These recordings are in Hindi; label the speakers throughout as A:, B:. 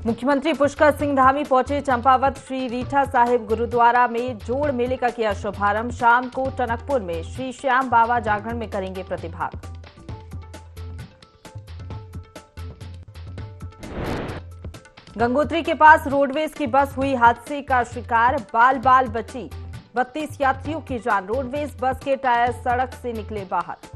A: मुख्यमंत्री पुष्कर सिंह धामी पहुंचे चंपावत श्री रीठा साहिब गुरुद्वारा में जोड़ मेले का किया शुभारंभ। शाम को टनकपुर में श्री श्याम बाबा जागरण में करेंगे प्रतिभाग। गंगोत्री के पास रोडवेज की बस हुई हादसे का शिकार, बाल बाल बची 32 यात्रियों की जान। रोडवेज बस के टायर सड़क से निकले बाहर।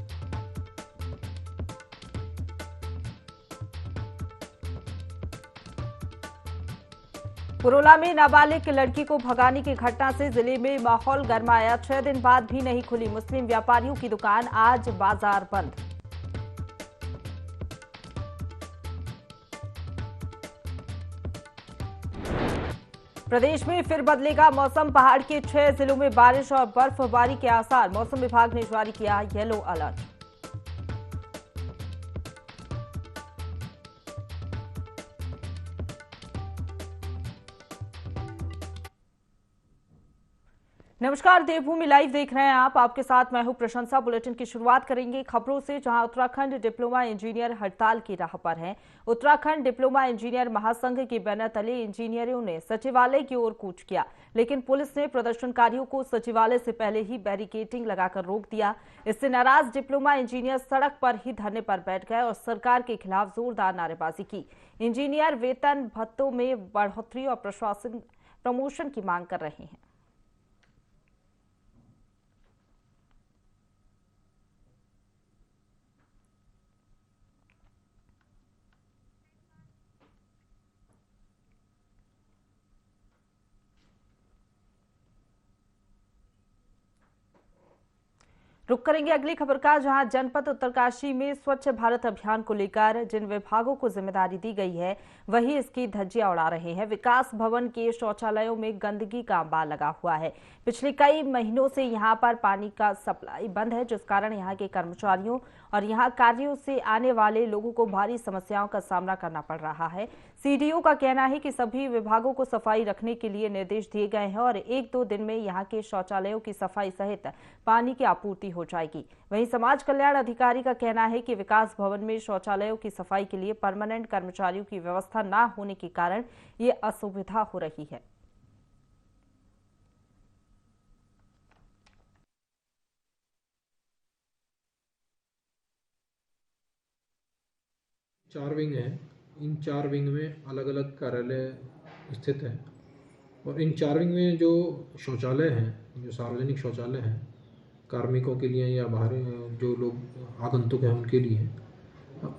A: पुरोला में नाबालिग लड़की को भगाने की घटना से जिले में माहौल गरमाया। 6 दिन बाद भी नहीं खुली मुस्लिम व्यापारियों की दुकान, आज बाजार बंद। प्रदेश में फिर बदलेगा मौसम, पहाड़ के 6 जिलों में बारिश और बर्फबारी के आसार। मौसम विभाग ने जारी किया येलो अलर्ट। नमस्कार, देवभूमि लाइव देख रहे हैं आप। आपके साथ मैं हूं प्रशंसा। बुलेटिन की शुरुआत करेंगे खबरों से, जहां उत्तराखंड डिप्लोमा इंजीनियर हड़ताल की राह पर हैं। उत्तराखंड डिप्लोमा इंजीनियर महासंघ के बैनर तले इंजीनियरों ने सचिवालय की ओर कूच किया, लेकिन पुलिस ने प्रदर्शनकारियों को सचिवालय से पहले ही बैरिकेडिंग लगाकर रोक दिया। इससे नाराज डिप्लोमा इंजीनियर सड़क पर ही धरने पर बैठ गए और सरकार के खिलाफ जोरदार नारेबाजी की। इंजीनियर वेतन भत्तों में बढ़ोतरी और प्रमोशन की मांग कर रहे हैं। रुक करेंगे अगली खबर का, जहां जनपद उत्तरकाशी में स्वच्छ भारत अभियान को लेकर जिन विभागों को जिम्मेदारी दी गई है वही इसकी धज्जियां उड़ा रहे हैं। विकास भवन के शौचालयों में गंदगी का अंबार लगा हुआ है। पिछले कई महीनों से यहां पर पानी का सप्लाई बंद है, जिस कारण यहां के कर्मचारियों और यहां कार्यों से आने वाले लोगों को भारी समस्याओं का सामना करना पड़ रहा है। सीडीओ का कहना है कि सभी विभागों को सफाई रखने के लिए निर्देश दिए गए हैं और 1-2 दिन में यहां के शौचालयों की सफाई सहित पानी की आपूर्ति हो जाएगी। वहीं समाज कल्याण अधिकारी का कहना है कि विकास भवन में शौचालयों की सफाई के लिए परमानेंट कर्मचारियों की व्यवस्था न होने के कारण ये असुविधा हो रही है।
B: चार विंग हैं। इन 4 विंग में अलग अलग कार्यालय स्थित हैं और इन 4 विंग में जो शौचालय हैं, जो सार्वजनिक शौचालय हैं कार्मिकों के लिए या बाहर जो लोग आगंतुक हैं उनके लिए,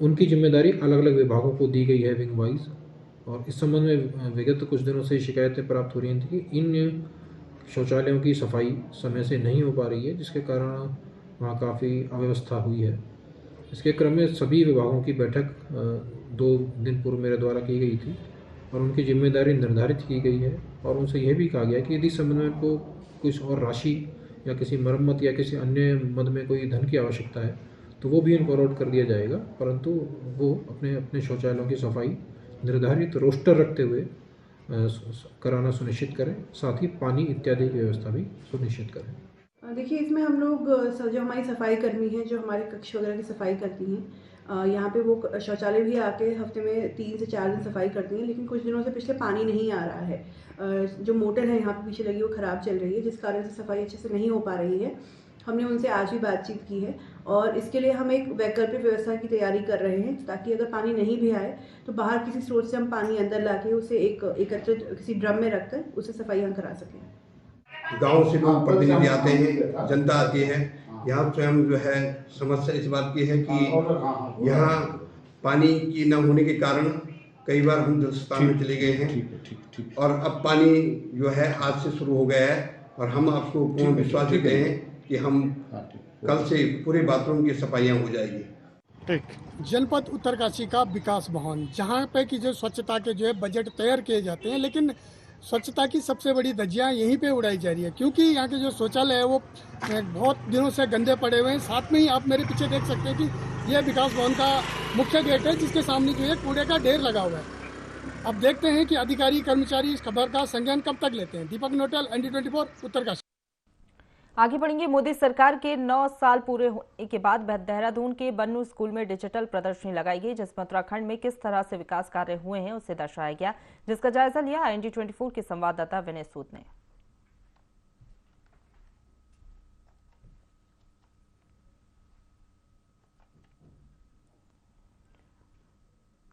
B: उनकी जिम्मेदारी अलग अलग विभागों को दी गई है विंग वाइज। और इस संबंध में विगत कुछ दिनों से शिकायतें प्राप्त हो रही थी कि इन शौचालयों की सफाई समय से नहीं हो पा रही है, जिसके कारण वहाँ काफ़ी अव्यवस्था हुई है। इसके क्रम में सभी विभागों की बैठक 2 दिन पूर्व मेरे द्वारा की गई थी और उनकी जिम्मेदारी निर्धारित की गई है और उनसे यह भी कहा गया कि यदि संबंध में उनको कुछ और राशि या किसी मरम्मत या किसी अन्य मद में कोई धन की आवश्यकता है तो वो भी इनको अलॉट कर दिया जाएगा, परंतु वो अपने अपने शौचालयों की सफाई निर्धारित रोस्टर रखते हुए कराना सुनिश्चित करें, साथ ही पानी इत्यादि की व्यवस्था भी सुनिश्चित करें।
C: देखिए, इसमें हम लोग जो हमारी सफाई कर्मी हैं, जो हमारे कक्ष वगैरह की सफाई करती हैं, यहाँ पे वो शौचालय भी आके हफ्ते में 3 से 4 दिन सफाई करती हैं, लेकिन कुछ दिनों से पिछले पानी नहीं आ रहा है। जो मोटर है यहाँ पे पीछे लगी वो ख़राब चल रही है, जिस कारण से सफाई अच्छे से नहीं हो पा रही है। हमने उनसे आज भी बातचीत की है और इसके लिए हम एक वैकल्पिक व्यवस्था की तैयारी कर रहे हैं, ताकि अगर पानी नहीं भी आए तो बाहर किसी स्रोत से हम पानी अंदर ला के उसे एक एकत्रित किसी ड्रम में रखकर उसे सफाई हम करा सकें।
D: गांव से लोग प्रतिनिधि आते हैं, जनता आती है। यहाँ स्वयं जो है समस्या इस बात की है कि यहाँ पानी की न होने के कारण कई बार हम जलस्थान में चले गए हैं और अब पानी जो है आज से शुरू हो गया है और हम आपको पूर्ण विश्वास देते हैं कि हम कल से पूरे बाथरूम की सफाइयाँ हो जाएगी।
E: जनपद उत्तरकाशी का विकास भवन, जहाँ पे की जो स्वच्छता के जो है बजट तैयार किए जाते हैं, लेकिन स्वच्छता की सबसे बड़ी धज्जियाँ यहीं पे उड़ाई जा रही है, क्योंकि यहाँ के जो शौचालय है वो बहुत दिनों से गंदे पड़े हुए हैं। साथ में ही आप मेरे पीछे देख सकते हैं कि यह विकास भवन का मुख्य गेट है, जिसके सामने जो है कूड़े का ढेर लगा हुआ है। अब देखते हैं कि अधिकारी कर्मचारी इस खबर का संज्ञान कब तक लेते हैं। दीपक नोटल, ND24 उत्तरकाशी।
A: आगे बढ़ेंगे। मोदी सरकार के 9 साल पूरे होने के बाद देहरादून के बन्नू स्कूल में डिजिटल प्रदर्शनी लगाई गई, जिसमें उत्तराखंड में किस तरह से विकास कार्य हुए हैं उसे दर्शाया गया, जिसका जायजा लिया IND 24 के संवाददाता विनय सूद ने।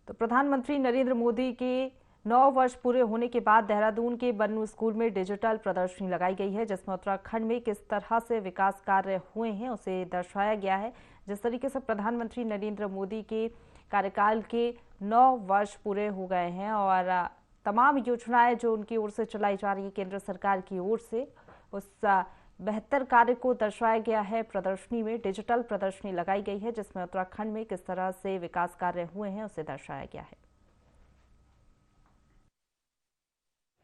A: तो प्रधानमंत्री नरेंद्र मोदी के 9 वर्ष पूरे होने के बाद देहरादून के बन्नू स्कूल में डिजिटल प्रदर्शनी लगाई गई है, जिसमें उत्तराखंड में किस तरह से विकास कार्य हुए हैं उसे दर्शाया गया है। जिस तरीके से प्रधानमंत्री नरेंद्र मोदी के कार्यकाल के 9 वर्ष पूरे हो गए हैं और तमाम योजनाएं जो उनकी ओर से चलाई जा रही है केंद्र सरकार की ओर से, उस बेहतर कार्य को दर्शाया गया है। प्रदर्शनी में डिजिटल प्रदर्शनी लगाई गई है, जिसमें उत्तराखंड में किस तरह से विकास कार्य हुए हैं उसे दर्शाया गया है।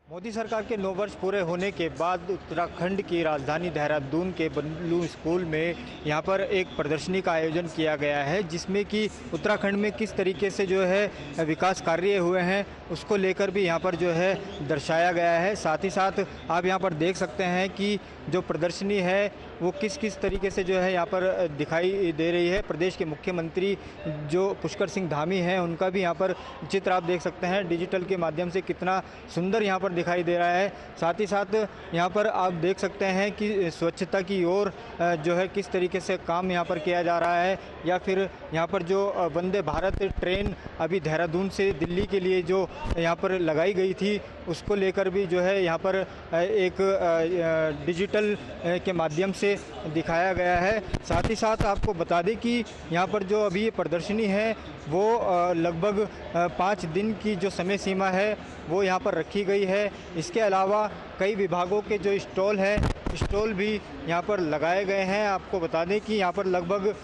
F: मोदी सरकार के 9 वर्ष पूरे होने के बाद उत्तराखंड की राजधानी देहरादून के बन्नू स्कूल में यहाँ पर एक प्रदर्शनी का आयोजन किया गया है, जिसमें कि उत्तराखंड में किस तरीके से जो है विकास कार्य हुए हैं उसको लेकर भी यहाँ पर जो है दर्शाया गया है। साथ ही साथ आप यहाँ पर देख सकते हैं कि जो प्रदर्शनी है वो किस किस तरीके से जो है यहाँ पर दिखाई दे रही है। प्रदेश के मुख्यमंत्री जो पुष्कर सिंह धामी हैं उनका भी यहाँ पर चित्र आप देख सकते हैं डिजिटल के माध्यम से कितना सुंदर यहाँ पर दिखाई दे रहा है। साथ ही साथ यहाँ पर आप देख सकते हैं कि स्वच्छता की ओर जो है किस तरीके से काम यहाँ पर किया जा रहा है, या फिर यहाँ पर जो वंदे भारत ट्रेन अभी देहरादून से दिल्ली के लिए जो यहाँ पर लगाई गई थी उसको लेकर भी जो है यहाँ पर एक डिजिटल के माध्यम से दिखाया गया है। साथ ही साथ आपको बता दें कि यहाँ पर जो अभी ये प्रदर्शनी है वो लगभग 5 दिन की जो समय सीमा है वो यहाँ पर रखी गई है। इसके अलावा कई विभागों के जो स्टॉल भी यहाँ पर लगाए गए हैं। आपको बता दें कि यहाँ पर लगभग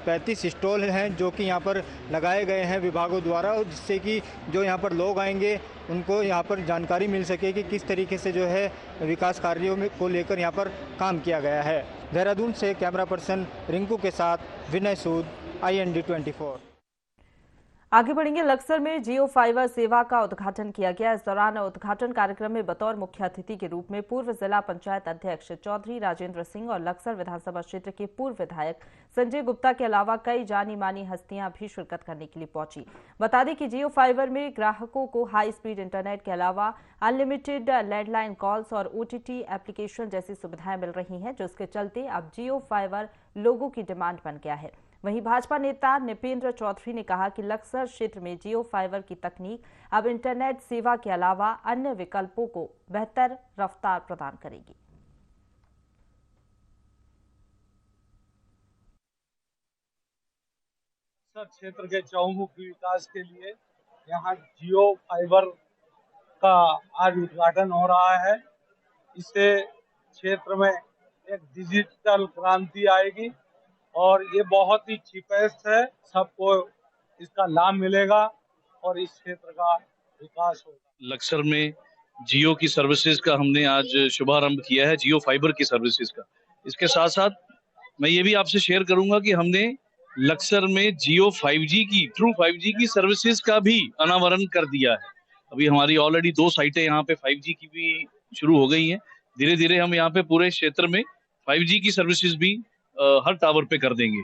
F: 35 स्टॉल हैं जो कि यहाँ पर लगाए गए हैं विभागों द्वारा, जिससे कि जो यहाँ पर लोग आएंगे उनको यहाँ पर जानकारी मिल सके कि किस तरीके से जो है विकास कार्यों में को लेकर यहाँ पर काम किया गया है। देहरादून से कैमरा पर्सन रिंकू के साथ विनय सूद, IND 24।
A: आगे बढ़ेंगे। लक्सर में जियो फाइबर सेवा का उद्घाटन किया गया। इस दौरान उद्घाटन कार्यक्रम में बतौर मुख्य अतिथि के रूप में पूर्व जिला पंचायत अध्यक्ष चौधरी राजेंद्र सिंह और लक्सर विधानसभा क्षेत्र के पूर्व विधायक संजय गुप्ता के अलावा कई जानी मानी हस्तियां भी शिरकत करने के लिए पहुंची। बता दें कि जियो फाइबर में ग्राहकों को हाई स्पीड इंटरनेट के अलावा अनलिमिटेड लैंडलाइन कॉल्स और OTT एप्लीकेशन जैसी सुविधाएं मिल रही हैं, जिसके चलते अब जियो फाइबर लोगों की डिमांड बन गया है। वहीं भाजपा नेता निपेंद्र चौधरी ने कहा कि लक्सर क्षेत्र में जियो फाइबर की तकनीक अब इंटरनेट सेवा के अलावा अन्य विकल्पों को बेहतर रफ्तार प्रदान करेगी।
G: लक्सर क्षेत्र के चहुमुखी विकास के लिए यहाँ जियो फाइबर का आज उद्घाटन हो रहा है। इससे क्षेत्र में एक डिजिटल क्रांति आएगी और ये बहुत ही चीपेस्ट है, सबको इसका लाभ मिलेगा और इस क्षेत्र का विकास होगा।
H: लक्सर में जियो की सर्विसेज का हमने आज शुभारंभ किया है, जियो फाइबर की सर्विसेज का। इसके साथ साथ मैं ये भी आपसे शेयर करूंगा कि हमने लक्सर में जियो 5G की ट्रू 5G की सर्विसेज का भी अनावरण कर दिया है। अभी हमारी ऑलरेडी 2 साइटें यहाँ पे 5G की भी शुरू हो गई हैं। धीरे धीरे हम यहाँ पे पूरे क्षेत्र में 5G की सर्विसेज भी हर टावर पे कर देंगे।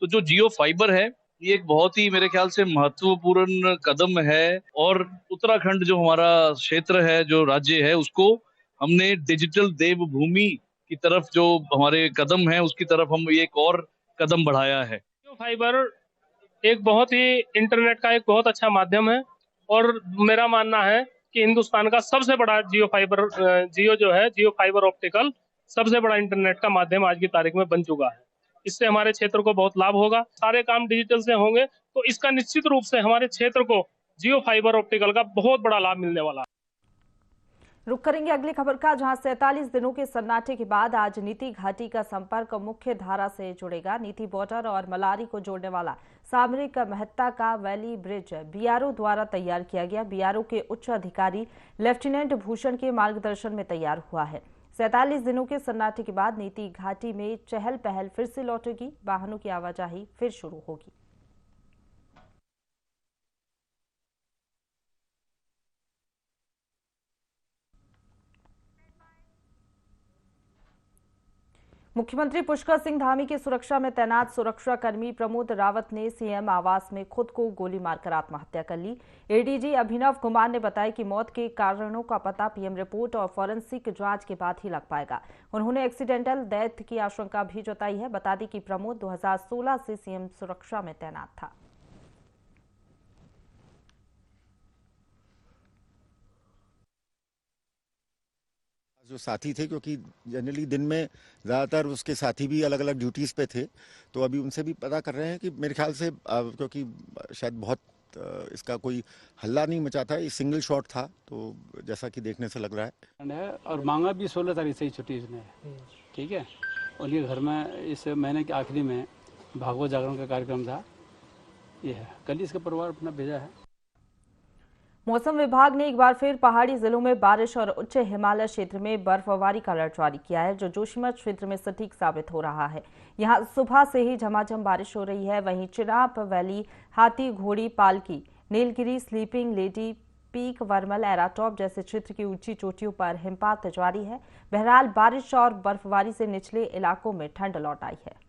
H: तो जो जियो फाइबर है ये एक बहुत ही मेरे ख्याल से महत्वपूर्ण कदम है, और उत्तराखंड जो हमारा क्षेत्र है, जो राज्य है, उसको हमने डिजिटल देवभूमि की तरफ जो हमारे कदम है उसकी तरफ हम एक और कदम बढ़ाया है।
I: जियो फाइबर एक बहुत ही इंटरनेट का एक बहुत अच्छा माध्यम है और मेरा मानना है कि हिंदुस्तान का सबसे बड़ा जियो फाइबर ऑप्टिकल सबसे बड़ा इंटरनेट का माध्यम आज की तारीख में बन चुका है। इससे हमारे क्षेत्र को बहुत लाभ होगा। सारे काम डिजिटल से होंगे तो इसका निश्चित रूप से हमारे क्षेत्र को जियो फाइबर ऑप्टिकल का बहुत बड़ा लाभ मिलने वाला है।
A: रुक करेंगे अगली खबर का, जहां 47 दिनों के सन्नाटे के बाद आज नीति घाटी का संपर्क मुख्य धारा से जुड़ेगा। नीति बॉर्डर और मलारी को जोड़ने वाला सामरिक महत्ता का वैली ब्रिज BRO द्वारा तैयार किया गया। BRO के उच्च अधिकारी लेफ्टिनेंट भूषण के मार्गदर्शन में तैयार हुआ है। 47 दिनों के सन्नाटे के बाद नीति घाटी में चहल पहल फिर से लौटेगी। वाहनों की आवाजाही फिर शुरू होगी। मुख्यमंत्री पुष्कर सिंह धामी की सुरक्षा में तैनात सुरक्षाकर्मी प्रमोद रावत ने सीएम आवास में खुद को गोली मारकर आत्महत्या कर ली। एडीजी अभिनव कुमार ने बताया कि मौत के कारणों का पता पीएम रिपोर्ट और फॉरेंसिक जांच के बाद ही लग पाएगा। उन्होंने एक्सीडेंटल डेथ की आशंका भी जताई है। बता दें कि प्रमोद 2016 से सीएम सुरक्षा में तैनात था।
J: जो साथी थे, क्योंकि जनरली दिन में ज़्यादातर उसके साथी भी अलग अलग ड्यूटीज़ पे थे, तो अभी उनसे भी पता कर रहे हैं कि मेरे ख्याल से क्योंकि शायद बहुत इसका कोई हल्ला नहीं मचा था, ये सिंगल शॉट था, तो जैसा कि देखने से लग रहा है।
K: और मांगा भी 16 तारीख से ही छुट्टी इसने, ठीक है। उनके घर में इस महीने के आखिरी में भागवत जागरण का कार्यक्रम था, ये है। कल इसका परिवार अपना भेजा है।
A: मौसम विभाग ने एक बार फिर पहाड़ी जिलों में बारिश और उच्च हिमालय क्षेत्र में बर्फबारी का अलर्ट जारी किया है, जो जोशीमठ क्षेत्र में सटीक साबित हो रहा है। यहां सुबह से ही झमाझम बारिश हो रही है। वहीं चिनाब वैली, हाथी घोड़ी पालकी, नीलगिरी, स्लीपिंग लेडी, पीक, वर्मल, एराटॉप जैसे क्षेत्र की ऊंची चोटियों पर हिमपात जारी है। बहरहाल बारिश और बर्फबारी से निचले इलाकों में ठंड लौट आई है।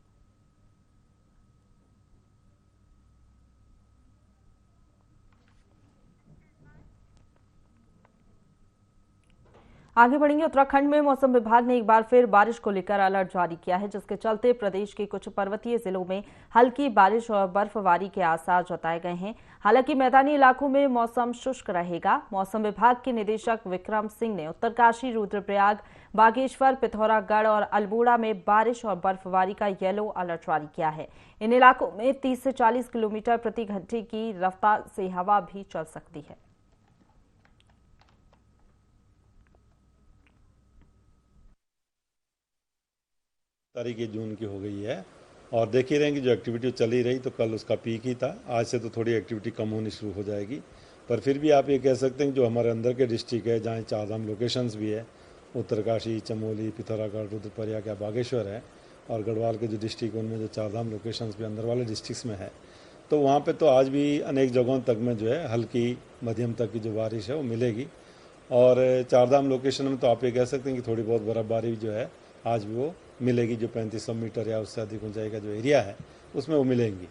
A: आगे बढ़ेंगे। उत्तराखंड में मौसम विभाग ने एक बार फिर बारिश को लेकर अलर्ट जारी किया है, जिसके चलते प्रदेश के कुछ पर्वतीय जिलों में हल्की बारिश और बर्फबारी के आसार जताए गए हैं। हालांकि मैदानी इलाकों में मौसम शुष्क रहेगा। मौसम विभाग के निदेशक विक्रम सिंह ने उत्तरकाशी, रुद्रप्रयाग, बागेश्वर, पिथौरागढ़ और अल्मोड़ा में बारिश और बर्फबारी का येलो अलर्ट जारी किया है। इन इलाकों में 30 से 40 किलोमीटर प्रति घंटे की रफ्तार से हवा भी चल सकती है।
L: तारीख जून की हो गई है और देख ही रहे हैं कि जो एक्टिविटी चली रही तो कल उसका पीक ही था। आज से तो थोड़ी एक्टिविटी कम होनी शुरू हो जाएगी, पर फिर भी आप ये कह सकते हैं कि जो हमारे अंदर के डिस्ट्रिक्ट है, जहाँ चारधाम लोकेशंस भी है, उत्तरकाशी, चमोली, पिथौरागढ़, रुद्रप्रयाग या बागेश्वर है, और गढ़वाल के जो डिस्ट्रिक्ट उनमें जो चारधाम लोकेशंस भी अंदर वाले डिस्ट्रिक्ट्स में है, तो वहाँ पर तो आज भी अनेक जगहों तक में जो है हल्की मध्यम तक की जो बारिश है वो मिलेगी। और चारधाम लोकेशन में तो आप ये कह सकते हैं कि थोड़ी बहुत बर्फबारी जो है आज भी वो मिलेगी, जो 3500 मीटर या उससे अधिक ऊंचाई का जो एरिया है उसमें वो मिलेंगी।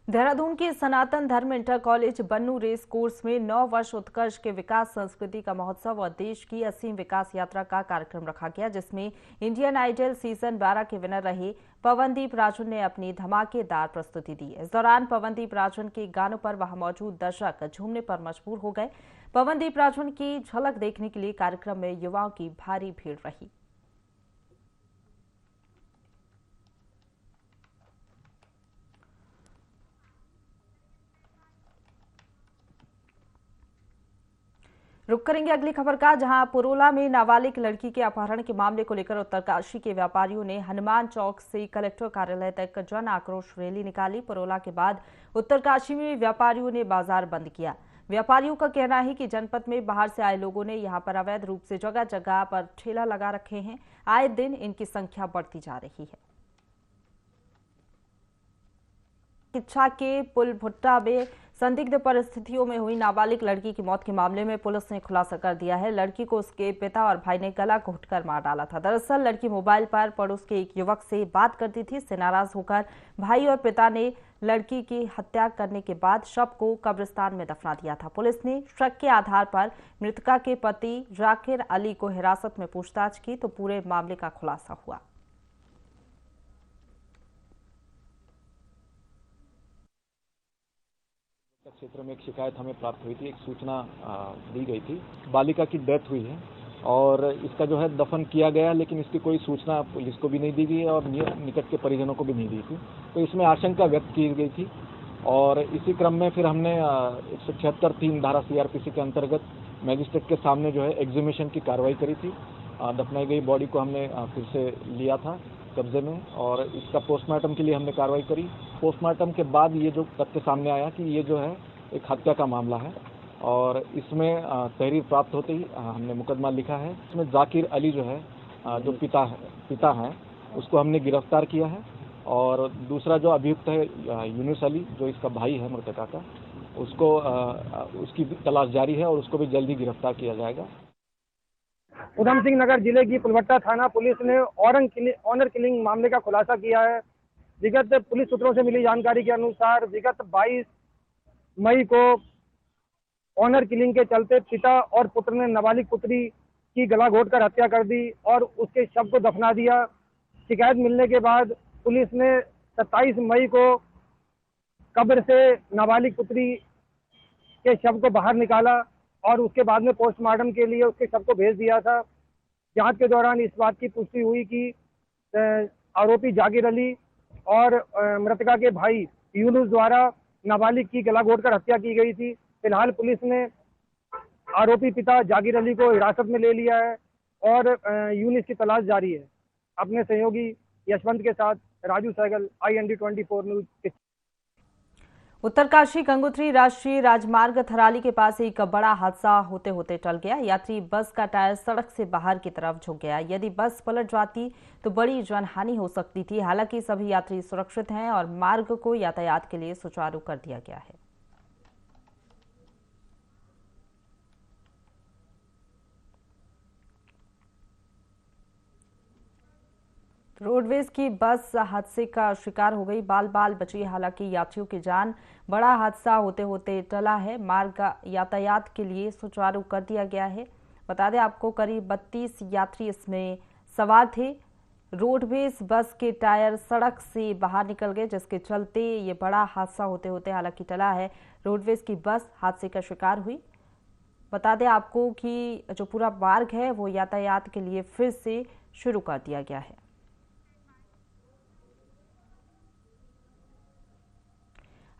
A: देहरादून के सनातन धर्म इंटर कॉलेज बन्नू रेस कोर्स में 9 वर्ष उत्कर्ष के विकास संस्कृति का महोत्सव और देश की 80 विकास यात्रा का कार्यक्रम रखा गया, जिसमें इंडियन आइडल सीजन 12 के विनर रहे पवनदीप राजन ने अपनी धमाकेदार प्रस्तुति दी। इस दौरान पवनदीप राजन के गानों पर वहां मौजूद दर्शक झूमने पर मजबूर हो गए। पवनदीप राजन की झलक देखने के लिए कार्यक्रम में युवाओं की भारी भीड़ रही। रुक करेंगे अगली खबर का, जहां पुरोला में नाबालिग लड़की के अपहरण के मामले को लेकर उत्तरकाशी के व्यापारियों ने हनुमान चौक से कलेक्टर कार्यालय तक जन आक्रोश रैली निकाली। पुरोला के बाद उत्तरकाशी में व्यापारियों ने बाजार बंद किया। व्यापारियों का कहना है कि जनपद में बाहर से आए लोगों ने यहां पर अवैध रूप से जगह जगह पर ठेला लगा रखे हैं। आए दिन इनकी संख्या बढ़ती जा रही है। किच्छा के पुल भुट्टा में संदिग्ध परिस्थितियों में हुई नाबालिग लड़की की मौत के मामले में पुलिस ने खुलासा कर दिया है। लड़की को उसके पिता और भाई ने गला घोंटकर मार डाला था। दरअसल लड़की मोबाइल पर पड़ोस के एक युवक से बात करती थी। इससे नाराज होकर भाई और पिता ने लड़की की हत्या करने के बाद शव को कब्रिस्तान में दफना दिया था। पुलिस ने शक के आधार पर मृतका के पति जाकिर अली को हिरासत में पूछताछ की तो पूरे मामले का खुलासा हुआ।
M: क्षेत्र में एक शिकायत हमें प्राप्त हुई थी, एक सूचना दी गई थी। बालिका की डेथ हुई है और इसका जो है दफन किया गया, लेकिन इसकी कोई सूचना पुलिस को भी नहीं दी गई और निकट के परिजनों को भी नहीं दी थी। तो इसमें आशंका व्यक्त की गई थी और इसी क्रम में फिर हमने 176(3) धारा CRPC के अंतर्गत मैजिस्ट्रेट के सामने जो है एक्सह्यूमेशन की कार्रवाई करी थी। दफनाई गई बॉडी को हमने फिर से लिया था कब्जे में और इसका पोस्टमार्टम के लिए हमने कार्रवाई करी। पोस्टमार्टम के बाद ये जो तथ्य सामने आया कि ये जो है एक हत्या का मामला है और इसमें तहरीर प्राप्त होते ही हमने मुकदमा लिखा है। इसमें जाकिर अली जो है जो पिता हैं उसको हमने गिरफ्तार किया है और दूसरा जो अभियुक्त है यूनुस अली जो इसका भाई है मृतका का, उसको उसकी तलाश जारी है और उसको भी जल्दी गिरफ्तार किया जाएगा।
N: उधम सिंह नगर जिले की पुलवट्टा थाना पुलिस ने ऑनर किलिंग मामले का खुलासा किया है। विगत पुलिस सूत्रों से मिली जानकारी के अनुसार विगत 22 मई को ऑनर किलिंग के चलते पिता और पुत्र ने नाबालिग पुत्री की गला घोंटकर हत्या कर दी और उसके शव को दफना दिया। शिकायत मिलने के बाद पुलिस ने 27 मई को कब्र से नाबालिग पुत्री के शव को बाहर निकाला और उसके बाद में पोस्टमार्टम के लिए उसके शव को भेज दिया था। जांच के दौरान इस बात की पुष्टि हुई कि आरोपी जाकिर अली और मृतका के भाई यूनुस द्वारा नाबालिग की गला घोंटकर हत्या की गई थी। फिलहाल पुलिस ने आरोपी पिता जाकिर अली को हिरासत में ले लिया है और यूनुस की तलाश जारी है। अपने सहयोगी यशवंत के साथ राजू सहगल, IND 24 न्यूज।
A: उत्तरकाशी गंगोत्री राष्ट्रीय राजमार्ग थराली के पास एक बड़ा हादसा होते होते टल गया। यात्री बस का टायर सड़क से बाहर की तरफ झुक गया। यदि बस पलट जाती तो बड़ी जानहानि हो सकती थी। हालांकि सभी यात्री सुरक्षित हैं और मार्ग को यातायात के लिए सुचारू कर दिया गया है। रोडवेज की बस हादसे का शिकार हो गई, बाल बाल बची हालांकि यात्रियों की जान। बड़ा हादसा होते होते टला है, मार्ग यातायात के लिए सुचारू कर दिया गया है। बता दें आपको करीब 32 यात्री इसमें सवार थे। रोडवेज बस के टायर सड़क से बाहर निकल गए जिसके चलते ये बड़ा हादसा होते होते हालांकि टला है। रोडवेज की बस हादसे का शिकार हुई। बता दें आपको कि जो पूरा मार्ग है वो यातायात के लिए फिर से शुरू कर दिया गया है।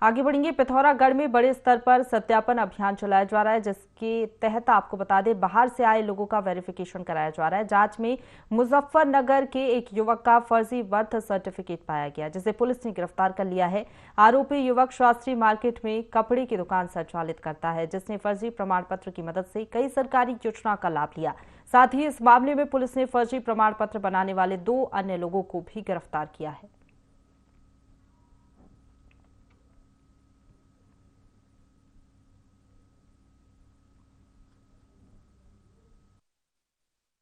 A: आगे बढ़ेंगे। पिथौरागढ़ में बड़े स्तर पर सत्यापन अभियान चलाया जा रहा है जिसके तहत आपको बता दें बाहर से आए लोगों का वेरिफिकेशन कराया जा रहा है। जांच में मुजफ्फरनगर के एक युवक का फर्जी बर्थ सर्टिफिकेट पाया गया जिसे पुलिस ने गिरफ्तार कर लिया है। आरोपी युवक शास्त्री मार्केट में कपड़े की दुकान संचालित करता है जिसने फर्जी प्रमाण पत्र की मदद से कई सरकारी योजना का लाभ लिया। साथ ही इस मामले में पुलिस ने फर्जी प्रमाण पत्र बनाने वाले 2 अन्य लोगों को भी गिरफ्तार किया है।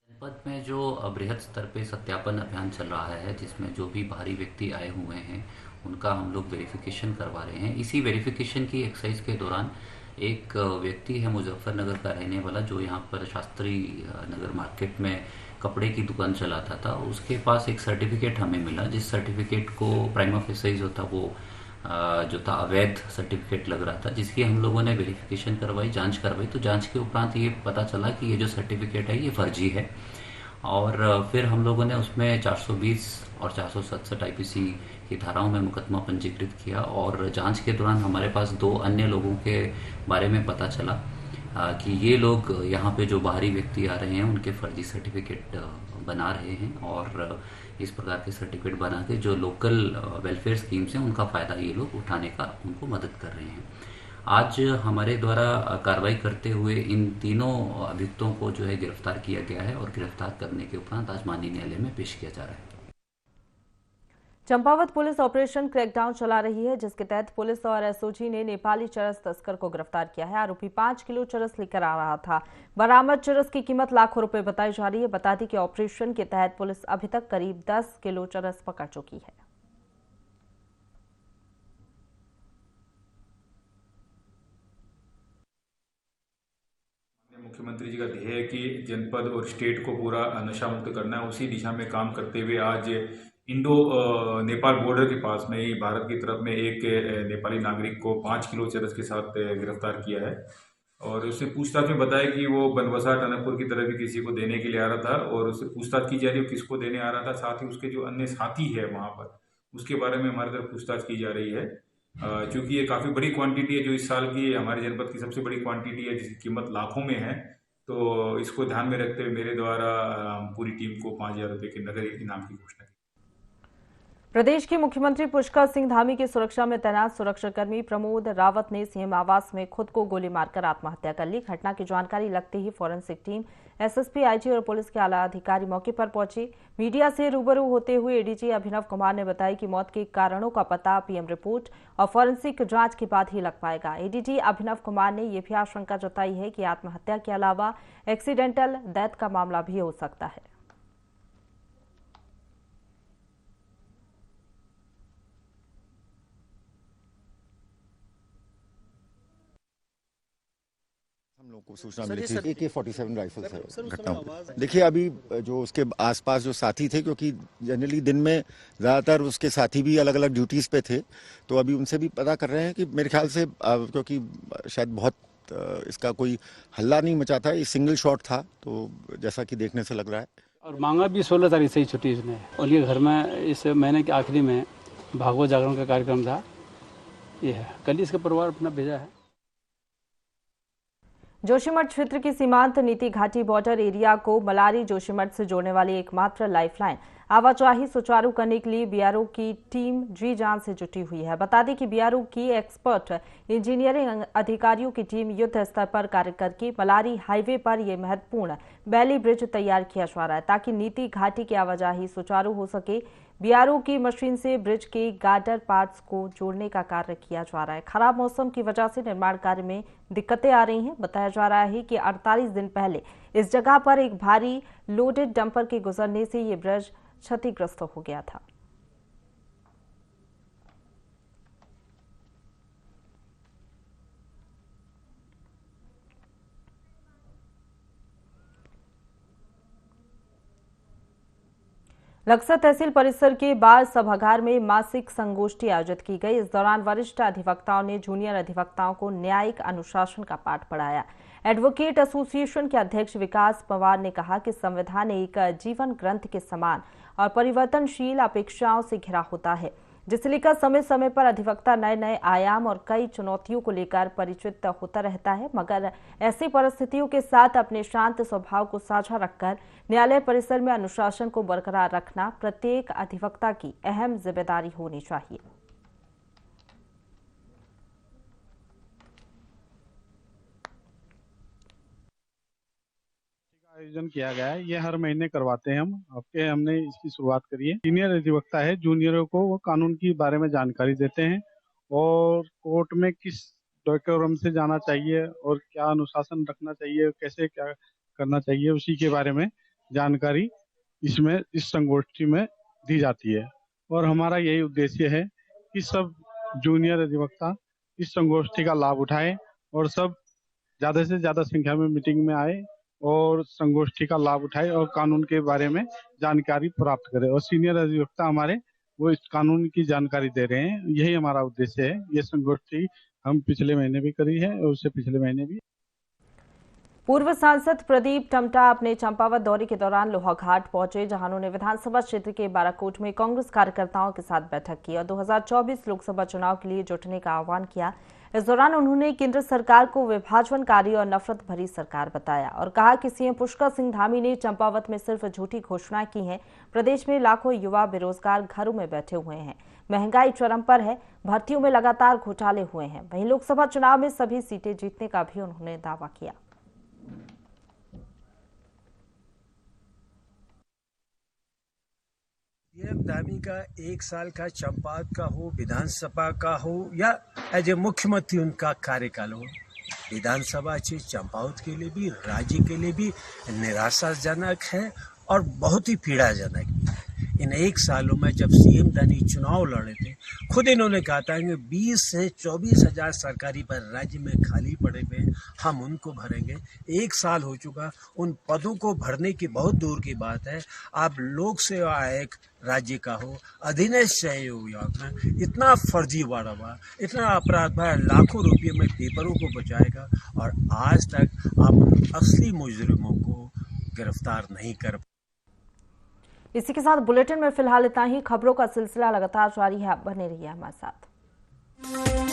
O: जनपद में जो बृहद स्तर पे सत्यापन अभियान चल रहा है जिसमें जो भी बाहरी व्यक्ति आए हुए हैं उनका हम लोग वेरिफिकेशन करवा रहे हैं। इसी वेरिफिकेशन की एक्सरसाइज के दौरान एक व्यक्ति है मुजफ्फरनगर का रहने वाला जो यहाँ पर शास्त्री नगर मार्केट में कपड़े की दुकान चलाता था। उसके पास एक सर्टिफिकेट हमें मिला जिस सर्टिफिकेट को प्राइमा फेसी जो था वो जो था अवैध सर्टिफिकेट लग रहा था, जिसकी हम लोगों ने वेरिफिकेशन करवाई, जांच करवाई। तो जांच के उपरांत ये पता चला कि ये जो सर्टिफिकेट है ये फर्जी है और फिर हम लोगों ने उसमें 420 और 467 IPC की धाराओं में मुकदमा पंजीकृत किया और जांच के दौरान हमारे पास 2 अन्य लोगों के बारे में पता चला कि ये लोग यहाँ पे जो बाहरी व्यक्ति आ रहे हैं उनके फर्जी सर्टिफिकेट बना रहे हैं और इस प्रकार के सर्टिफिकेट बना के जो लोकल वेलफेयर स्कीम्स हैं उनका फ़ायदा ये लोग उठाने का उनको मदद कर रहे हैं। आज हमारे द्वारा कार्रवाई करते हुए इन तीनों अभियुक्तों को जो है गिरफ्तार किया गया है और गिरफ्तार करने के उपरांत आज माननीय न्यायालय में पेश किया जा रहा है।
A: चंपावत पुलिस ऑपरेशन क्रैकडाउन चला रही है जिसके तहत पुलिस और SOG ने नेपाली चरस तस्कर को गिरफ्तार किया है। आरोपी 5 किलो चरस लेकर आ रहा था। बरामद चरस की कीमत लाखों रुपए बताई जा रही है। बता दें कि ऑपरेशन के तहत पुलिस अभी तक करीब 10 किलो चरस पकड़ चुकी है।
P: मुख्यमंत्री जी का ध्येय है कि जनपद और स्टेट को पूरा नशा मुक्त करना है। उसी दिशा में काम करते हुए आज इंडो नेपाल बॉर्डर के पास में ही भारत की तरफ में एक नेपाली नागरिक को 5 किलो चरस के साथ गिरफ्तार किया है और उससे पूछताछ में बताया कि वो बनबसा टनकपुर की तरफ भी किसी को देने के लिए आ रहा था और उससे पूछताछ की जा रही है किसको देने आ रहा था। साथ ही उसके जो अन्य साथी है वहाँ पर उसके बारे में हमारी तरफ पूछताछ की जा रही है। चूँकि ये काफ़ी बड़ी क्वांटिटी है जो इस साल की हमारे जनपद की सबसे बड़ी क्वांटिटी है जिसकी कीमत लाखों में है, तो इसको ध्यान में रखते हुए मेरे द्वारा पूरी टीम को 5,000 रुपये के नगद इनाम की घोषणा की।
A: प्रदेश के मुख्यमंत्री पुष्कर सिंह धामी की सुरक्षा में तैनात सुरक्षाकर्मी प्रमोद रावत ने सीएम आवास में खुद को गोली मारकर आत्महत्या कर ली। घटना की जानकारी लगते ही फॉरेंसिक टीम, एसएसपी, आईजी और पुलिस के आला अधिकारी मौके पर पहुंचे। मीडिया से रूबरू होते हुए एडीजी अभिनव कुमार ने बताया कि मौत के कारणों का पता पीएम रिपोर्ट और फॉरेंसिक जांच के बाद ही लग पाएगा। एडीजी अभिनव कुमार ने यह भी आशंका जताई है कि आत्महत्या के अलावा एक्सीडेंटल डेथ का मामला भी हो सकता है।
J: हम लोगों को सूचना मिली थी AK-47 राइफल्स है घटना। देखिए अभी जो उसके आसपास जो साथी थे, क्योंकि जनरली दिन में ज़्यादातर उसके साथी भी अलग अलग ड्यूटीज़ पे थे, तो अभी उनसे भी पता कर रहे हैं कि मेरे ख्याल से क्योंकि शायद बहुत इसका कोई हल्ला नहीं मचा था, ये सिंगल शॉट था, तो जैसा कि देखने से लग रहा है।
K: और मांगा भी 16 तारीख से ही छुट्टी इसने। उनके घर में इस महीने के आखिरी में भागवत जागरण का कार्यक्रम था, ये है। कल इसका परिवार अपना भेजा है।
A: जोशीमठ क्षेत्र की सीमांत नीति घाटी बॉर्डर एरिया को मलारी जोशीमठ से जोड़ने वाली एकमात्र लाइफलाइन आवाजाही सुचारू करने के लिए बीआरओ की टीम जी जान से जुटी हुई है। बता दें कि बीआरओ की एक्सपर्ट इंजीनियरिंग अधिकारियों की टीम युद्ध स्तर पर कार्य करके मलारी हाईवे पर यह महत्वपूर्ण बैली ब्रिज तैयार किया जा रहा है ताकि नीति घाटी की आवाजाही सुचारू हो सके। बीआरओ की मशीन से ब्रिज के गार्डर पार्ट्स को जोड़ने का कार्य किया जा रहा है। खराब मौसम की वजह से निर्माण कार्य में दिक्कतें आ रही हैं। बताया जा रहा है कि 48 दिन पहले इस जगह पर एक भारी लोडेड डंपर के गुजरने से ये ब्रिज क्षतिग्रस्त हो गया था। लक्सर तहसील परिसर के बाल सभागार में मासिक संगोष्ठी आयोजित की गई। इस दौरान वरिष्ठ अधिवक्ताओं ने जूनियर अधिवक्ताओं को न्यायिक अनुशासन का पाठ पढ़ाया। एडवोकेट एसोसिएशन के अध्यक्ष विकास पवार ने कहा कि संविधान एक जीवन ग्रंथ के समान और परिवर्तनशील अपेक्षाओं से घिरा होता है, जिसे लेकर समय समय पर अधिवक्ता नए नए आयाम और कई चुनौतियों को लेकर परिचित होता रहता है, मगर ऐसी परिस्थितियों के साथ अपने शांत स्वभाव को साझा रखकर न्यायालय परिसर में अनुशासन को बरकरार रखना प्रत्येक अधिवक्ता की अहम जिम्मेदारी होनी चाहिए।
G: आयोजन किया गया है, ये हर महीने करवाते हैं हम। हफ्ते हमने इसकी शुरुआत करी है। सीनियर अधिवक्ता है, जूनियरों को वो कानून के बारे में जानकारी देते हैं और कोर्ट में किस डेकोरम से जाना चाहिए और क्या अनुशासन रखना चाहिए, कैसे क्या करना चाहिए, उसी के बारे में जानकारी इसमें इस संगोष्ठी में दी जाती है। और हमारा यही उद्देश्य है कि सब जूनियर अधिवक्ता इस संगोष्ठी का लाभ उठाएं और सब ज़्यादा से ज़्यादा संख्या में मीटिंग में आए और संगोष्ठी का लाभ उठाए और कानून के बारे में जानकारी प्राप्त करें। और सीनियर अधिवक्ता हमारे वो इस कानून की जानकारी दे रहे हैं, यही हमारा उद्देश्य है। ये संगोष्ठी हम पिछले महीने भी करी है और उससे पिछले महीने भी।
A: पूर्व सांसद प्रदीप टमटा अपने चंपावत दौरे के दौरान लोहाघाट पहुंचे, जहां उन्होंने विधानसभा क्षेत्र के बाराकोट में कांग्रेस कार्यकर्ताओं के साथ बैठक की और 2024 लोकसभा चुनाव के लिए जुटने का आह्वान किया। इस दौरान उन्होंने केंद्र सरकार को विभाजनकारी और नफरत भरी सरकार बताया और कहा कि सीएम पुष्कर सिंह धामी ने चंपावत में सिर्फ झूठी घोषणाएं की हैं। प्रदेश में लाखों युवा बेरोजगार घरों में बैठे हुए हैं, महंगाई चरम पर है, भर्तियों में लगातार घोटाले हुए हैं। वहीं लोकसभा चुनाव में सभी सीटें जीतने का भी उन्होंने दावा किया।
Q: सीएम धामी का 1 साल का चंपावत का हो, विधानसभा का हो या एज ए मुख्यमंत्री उनका कार्यकाल हो, विधानसभा अच्छी चंपावत के लिए भी, राज्य के लिए भी निराशाजनक है और बहुत ही पीड़ाजनक भी है। इन 1 सालों में जब सीएम धामी चुनाव लड़े थे, खुद इन्होंने कहा था कि 20 से 24 हजार सरकारी पद राज्य में खाली पड़े हुए, हम उनको भरेंगे। 1 साल हो चुका, उन पदों को भरने की बहुत दूर की बात है। आप लोक सेवा आयोग राज्य का हो, अधीनस्थ सहयोग में इतना फर्जीवाड़ा हुआ, इतना अपराध हुआ, लाखों रुपये में पेपरों को बचाएगा और आज तक आप असली मुजरिमों को गिरफ्तार नहीं कर।
A: इसी के साथ बुलेटिन में फिलहाल इतना ही। खबरों का सिलसिला लगातार जारी है, बने रहिए हमारे साथ।